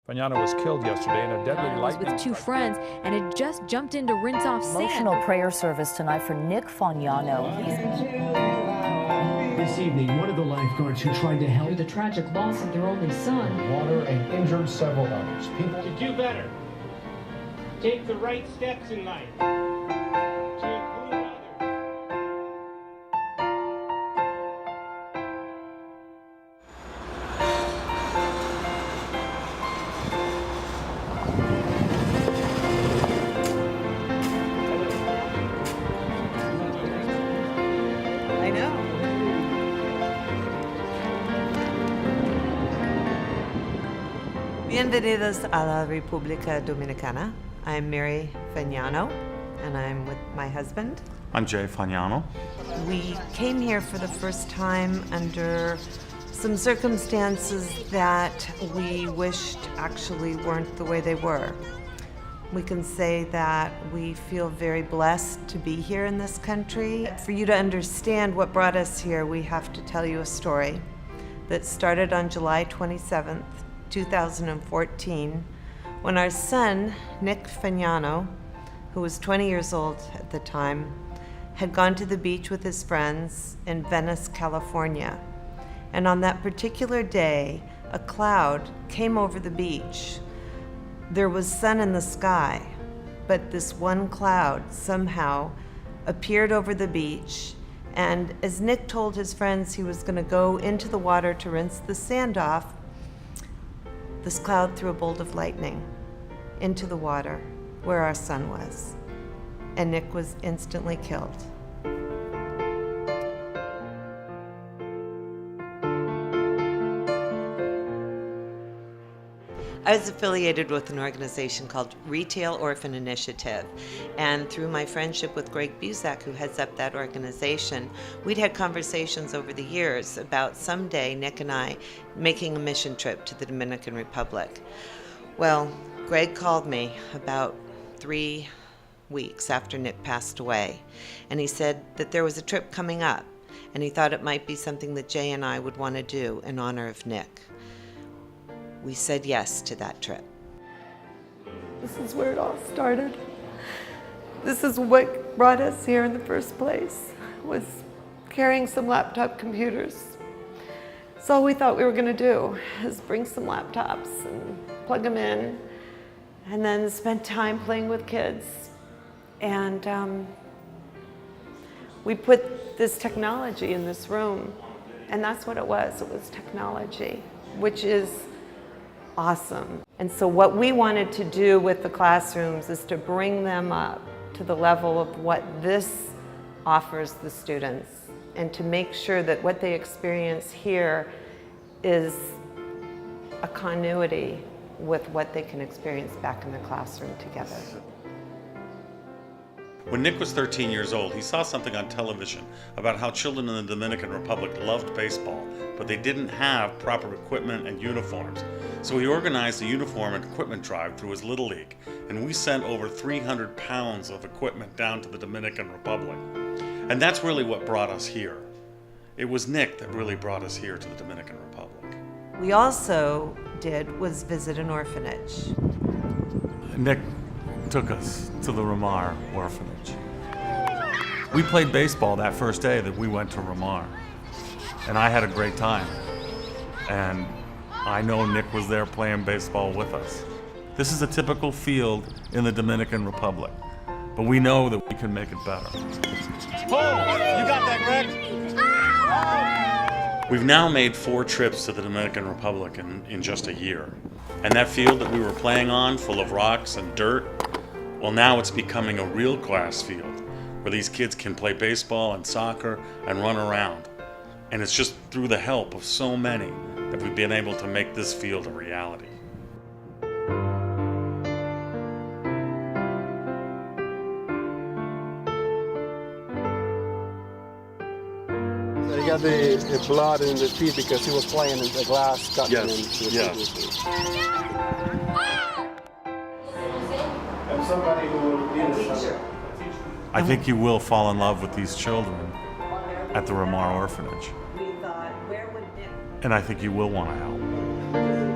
Fagnano was killed yesterday in a deadly was lightning with two friends and had just jumped in to rinse off sand. Emotional prayer service tonight for Nick Fagnano. This evening, one of the lifeguards who tried to help the tragic loss of their only son. Water and injured several others. People to do better. Take the right steps in life. To include others. I know. Bienvenidos a la República Dominicana. I'm Mary Fagnano, and I'm with my husband. I'm Jay Fagnano. We came here for the first time under some circumstances that we wished actually weren't the way they were. We can say that we feel very blessed to be here in this country. For you to understand what brought us here, we have to tell you a story that started on July 27th, 2014, when our son, Nick Fagnano, who was 20 years old at the time, had gone to the beach with his friends in Venice, California. And on that particular day, a cloud came over the beach. There was sun in the sky, but this one cloud somehow appeared over the beach, and as Nick told his friends he was going to go into the water to rinse the sand off, this cloud threw a bolt of lightning into the water where our son was, and Nick was instantly killed. I was affiliated with an organization called Retail Orphan Initiative, and through my friendship with Greg Buzak, who heads up that organization, we'd had conversations over the years about someday Nick and I making a mission trip to the Dominican Republic. Well, Greg called me about 3 weeks after Nick passed away, and he said that there was a trip coming up, and he thought it might be something that Jay and I would want to do in honor of Nick. We said yes to that trip. This is where it all started. This is what brought us here in the first place, was carrying some laptop computers. That's all we thought we were gonna do, is bring some laptops and plug them in, and then spend time playing with kids. And we put this technology in this room, and that's what it was technology, which is awesome. And so what we wanted to do with the classrooms is to bring them up to the level of what this offers the students, and to make sure that what they experience here is a continuity with what they can experience back in the classroom together. When Nick was 13 years old, he saw something on television about how children in the Dominican Republic loved baseball, but they didn't have proper equipment and uniforms. So he organized a uniform and equipment drive through his Little League, and we sent over 300 pounds of equipment down to the Dominican Republic. And that's really what brought us here. It was Nick that really brought us here to the Dominican Republic. We also was visit an orphanage. Nick took us to the Ramar orphanage. We played baseball that first day that we went to Ramar, and I had a great time. And I know Nick was there playing baseball with us. This is a typical field in the Dominican Republic, but we know that we can make it better. Oh, you got that, Greg? We've now made 4 trips to the Dominican Republic in just a year. And that field that we were playing on, full of rocks and dirt, well, now it's becoming a real grass field where these kids can play baseball and soccer and run around. And it's just through the help of so many that we've been able to make this field a reality. He got the blood in the feet because he was playing in the glass. Somebody who will be a teacher. I think you will fall in love with these children at the Ramar Orphanage. And I think you will want to help.